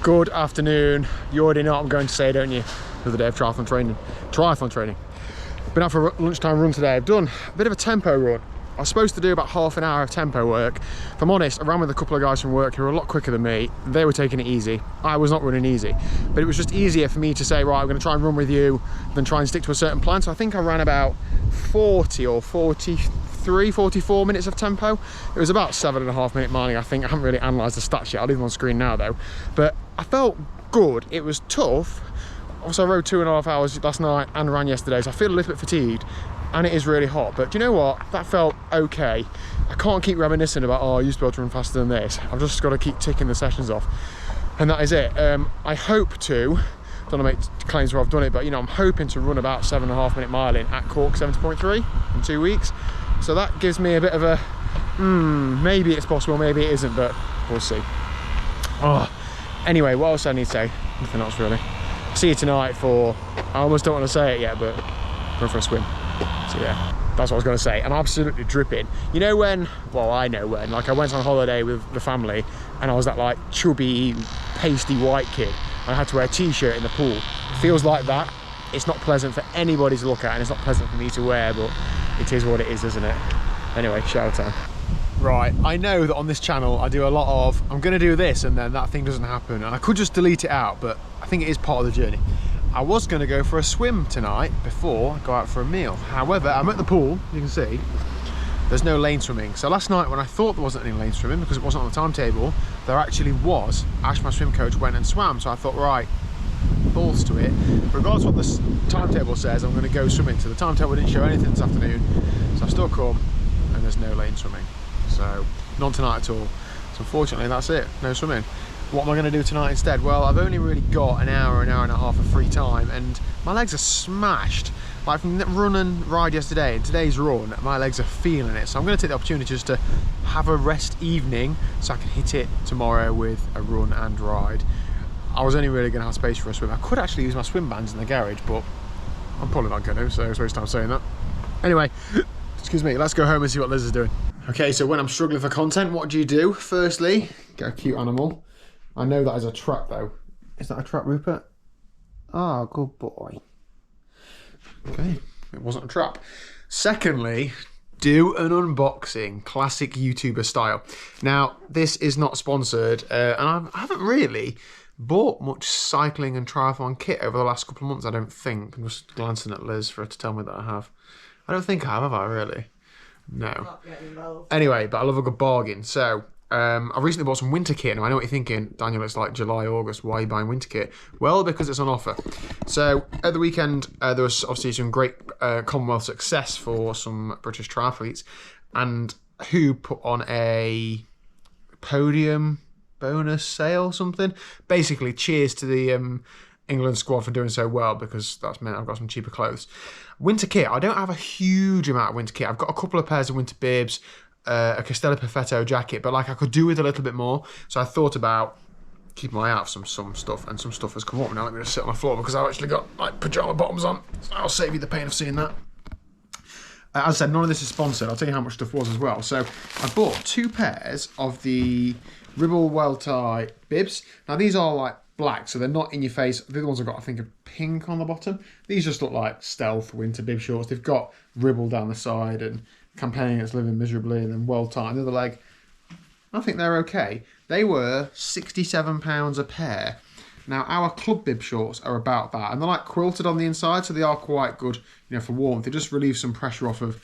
Good afternoon. You already know what I'm going to say, don't you? Another day of triathlon training. Been out for a lunchtime run today. I've done a bit of a tempo run. I was supposed to do about half an hour of tempo work. If I'm honest, I ran with a couple of guys from work who were a lot quicker than me. They were taking it easy. I was not running easy. But it was just easier for me to say, right, I'm going to try and run with you than try and stick to a certain plan. So I think I ran about 40 or 44 minutes of tempo. It was about 7.5 minute miling, I think. I haven't really analysed the stats yet. I'll leave them on screen now though. But I felt good. It was tough. Also, I rode 2.5 hours last night and ran yesterday, so I feel a little bit fatigued. And it is really hot, but do you know what? That felt okay. I can't keep reminiscing about, oh, I used to be able to run faster than this. I've just got to keep ticking the sessions off. And that is it. I hope to, don't want to make claims where I've done it, but you know, I'm hoping to run about 7.5 minute miling at Cork 70.3 in 2 weeks. So that gives me a bit of a, maybe it's possible, maybe it isn't, but we'll see. Oh, anyway, what else do I need to say? Nothing else really. See you tonight for, I almost don't want to say it yet, but going for a swim. So yeah, that's what I was going to say. I'm absolutely dripping. You know when, well, I know when, like I went on holiday with the family and I was that like chubby, pasty white kid. I had to wear a t-shirt in the pool. It feels like that. It's not pleasant for anybody to look at and it's not pleasant for me to wear, but it is what it is, isn't it? Anyway, shower time. Right, I know that on this channel I do a lot of, I'm going to do this and then that thing doesn't happen. And I could just delete it out, but I think it is part of the journey. I was going to go for a swim tonight before I go out for a meal. However, I'm at the pool, you can see, there's no lane swimming. So last night when I thought there wasn't any lane swimming because it wasn't on the timetable, there actually was. Ash, my swim coach, went and swam. So I thought, right, balls to it. Regardless of what the timetable says, I'm going to go swimming. So the timetable didn't show anything this afternoon. So I've still come and there's no lane swimming. So none tonight at all. So unfortunately that's it, no swimming. What am I going to do tonight instead? Well, I've only really got an hour and a half of free time and my legs are smashed. Like from the run and ride yesterday and today's run, my legs are feeling it. So I'm going to take the opportunity just to have a rest evening so I can hit it tomorrow with a run and ride. I was only really going to have space for a swim. I could actually use my swim bands in the garage, but I'm probably not going to, so it's waste time saying that. Anyway, excuse me, let's go home and see what Liz is doing. Okay, so when I'm struggling for content, what do? Firstly, get a cute animal. I know that is a trap though. Is that a trap, Rupert? Oh, good boy. Okay, it wasn't a trap. Secondly, do an unboxing, classic YouTuber style. Now, this is not sponsored, and I haven't really bought much cycling and triathlon kit over the last couple of months, I don't think. I'm just glancing at Liz for her to tell me that I have. I don't think I have I really? No. Anyway, but I love a good bargain. So, I recently bought some winter kit. Now, I know what you're thinking, Daniel, it's like July, August, why are you buying winter kit? Well, because it's on offer. So, at the weekend, there was obviously some great Commonwealth success for some British triathletes, and who put on a podium bonus sale or something. Basically, cheers to the England squad for doing so well, because that's meant I've got some cheaper clothes. Winter kit, I don't have a huge amount of winter kit. I've got a couple of pairs of winter bibs, a Castelli Perfetto jacket, but like I could do with a little bit more. So I thought about keeping my eye out for some stuff, and some stuff has come up. Now let me just sit on the floor because I've actually got like pajama bottoms on. So I'll save you the pain of seeing that. As I said, none of this is sponsored. I'll tell you how much stuff was as well. So I bought 2 pairs of the Ribble Well-Tie bibs. Now these are like black, so they're not in your face. The other ones I've got, I think, are pink on the bottom. These just look like stealth winter bib shorts. They've got Ribble down the side and Campaigning Against Living Miserably, and then Well-Tie on the other leg. I think they're okay. They were £67 a pair. Now our club bib shorts are about that, and they're like quilted on the inside, so they are quite good, you know, for warmth. They just relieve some pressure off of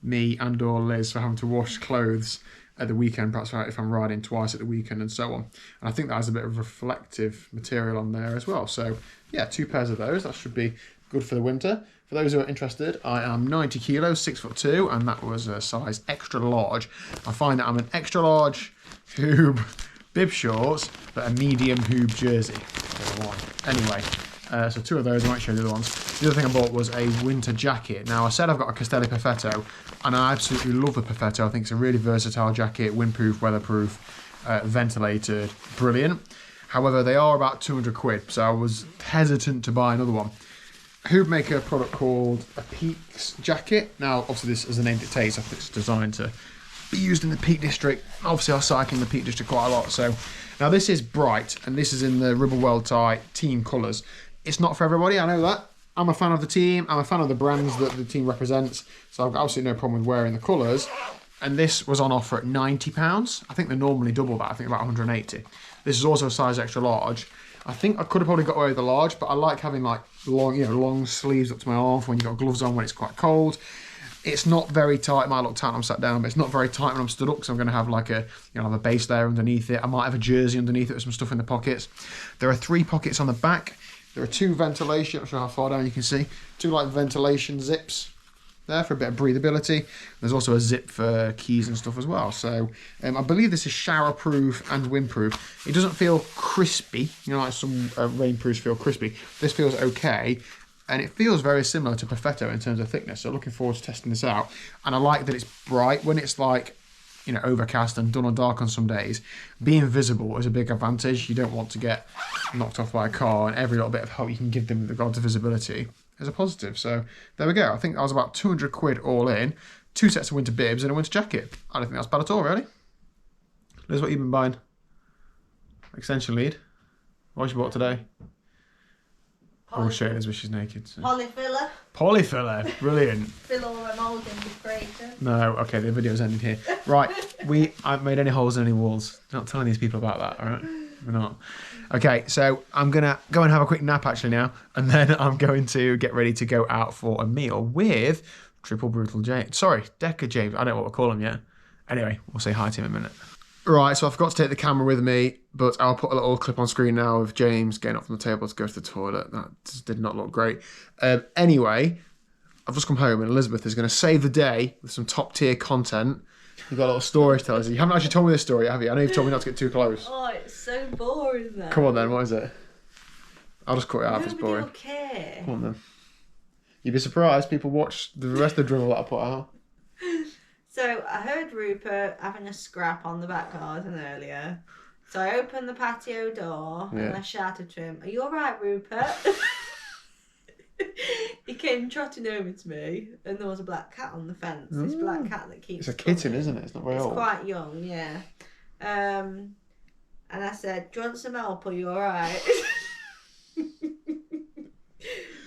me and or Liz for having to wash clothes at the weekend, perhaps if I'm riding twice at the weekend and so on. And I think that has a bit of reflective material on there as well. So yeah, 2 pairs of those. That should be good for the winter. For those who are interested, I am 90 kilos, 6'2", and that was a size extra large. I find that I'm an extra large hoob bib shorts, but a medium hoob jersey. Anyway, so 2 of those. I might show you the other ones. The other thing I bought was a winter jacket. Now I said I've got a Castelli Perfetto, and I absolutely love the Perfetto. I think it's a really versatile jacket, windproof, weatherproof, ventilated, brilliant. However, they are about 200 quid, so I was hesitant to buy another one. Hoob make a product called a Peaks jacket. Now, obviously, this, as the name dictates, I think it's designed to be used in the Peak District. Obviously I cycle in the Peak District quite a lot. So now this is bright, and this is in the Ribble World Tie team colours. It's not for everybody, I know that. I'm a fan of the team, I'm a fan of the brands that the team represents, so I've got absolutely no problem with wearing the colours. And this was on offer at £90. I think they're normally double that, I think about 180. This is also a size extra large. I think I could have probably got away with the large, but I like having like long, long sleeves up to my arm for when you've got gloves on when it's quite cold. It's not very tight. It might look tight when I'm sat down, but it's not very tight when I'm stood up, because I'm going to have like a, have a base layer underneath it. I might have a jersey underneath it with some stuff in the pockets. There are 3 pockets on the back. There are 2 ventilation, I'm not sure how far down you can see, 2 like ventilation zips there for a bit of breathability. There's also a zip for keys and stuff as well. So I believe this is shower proof and windproof. It doesn't feel crispy, like some rainproofs feel crispy. This feels okay, and it feels very similar to Perfetto in terms of thickness. So looking forward to testing this out. And I like that it's bright when it's like, overcast and done or dark on some days. Being visible is a big advantage. You don't want to get knocked off by a car, and every little bit of help you can give them with regard to visibility is a positive. So there we go. I think I was about 200 quid all in, 2 sets of winter bibs and a winter jacket. I don't think that's bad at all, really. Liz, what have you been buying? Extension lead. What you bought today? I will show you Liz when she's naked. So. Polyfiller. Polyfiller, brilliant. Fill all them holes in the crater. No, okay, the video's ended here. Right, I haven't made any holes in any walls. Not telling these people about that, all right? We're not. Okay, so I'm going to go and have a quick nap actually now, and then I'm going to get ready to go out for a meal with Triple Brutal James. Sorry, Decker James. I don't know what we'll call him yet. Anyway, we'll say hi to him in a minute. Right, so I forgot to take the camera with me, but I'll put a little clip on screen now of James getting up from the table to go to the toilet. That just did not look great. Anyway, I've just come home and Elizabeth is going to save the day with some top tier content. You've got a little story to tell us. You haven't actually told me this story yet, have you? I know you've told me not to get too close. Oh, it's so boring though. Come on then, what is it? I'll just cut it out if it's boring. Nobody will care. Come on then. You'd be surprised, people watch the rest of the drivel that I put out. So I heard Rupert having a scrap on the back garden earlier. So I opened the patio door and I shouted to him, "Are you alright, Rupert?" He came trotting over to me, and there was a black cat on the fence. This black cat that keeps. It's a kitten, isn't it? It's not very old. It's quite young, yeah. And I said, "Do you want some help? Are you alright?"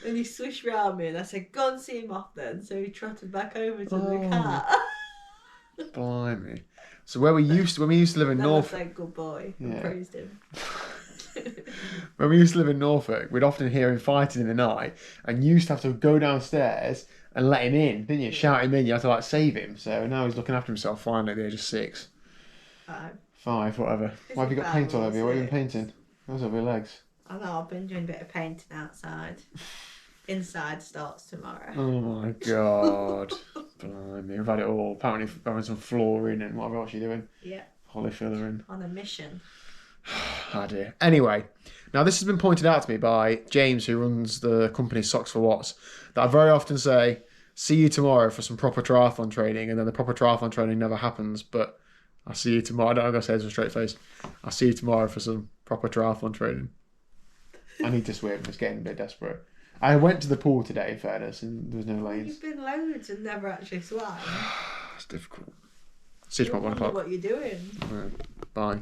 And he swished round me, and I said, "Go and see him off then." So he trotted back over to the cat. Blimey. So when we used to live in Norfolk. I said, "Good boy." I praised him. When we used to live in Norfolk, we'd often hear him fighting in the night, and you used to have to go downstairs and let him in, didn't you? Shout him in, you had to like save him. So now he's looking after himself finally at the age of 6. 5, whatever. Why have you got paint all over you? What have you been painting? Those over your legs. I know, I've been doing a bit of painting outside. Inside starts tomorrow. Oh my god. Blimey, we've had it all. Apparently having some flooring and whatever else you're doing. Yeah. Polyfilling. On a mission. Oh dear. Anyway, now this has been pointed out to me by James, who runs the company Socks for Watts, that I very often say, "See you tomorrow for some proper triathlon training," and then the proper triathlon training never happens, but I'll see you tomorrow. I don't know if I say this with a straight face. I'll see you tomorrow for some proper triathlon training. I need to swim. It's getting a bit desperate. I went to the pool today, in fairness, and there was no lanes. You've been loads and never actually swam. It's difficult. See you tomorrow at 1 o'clock. What you're doing. Right. Bye.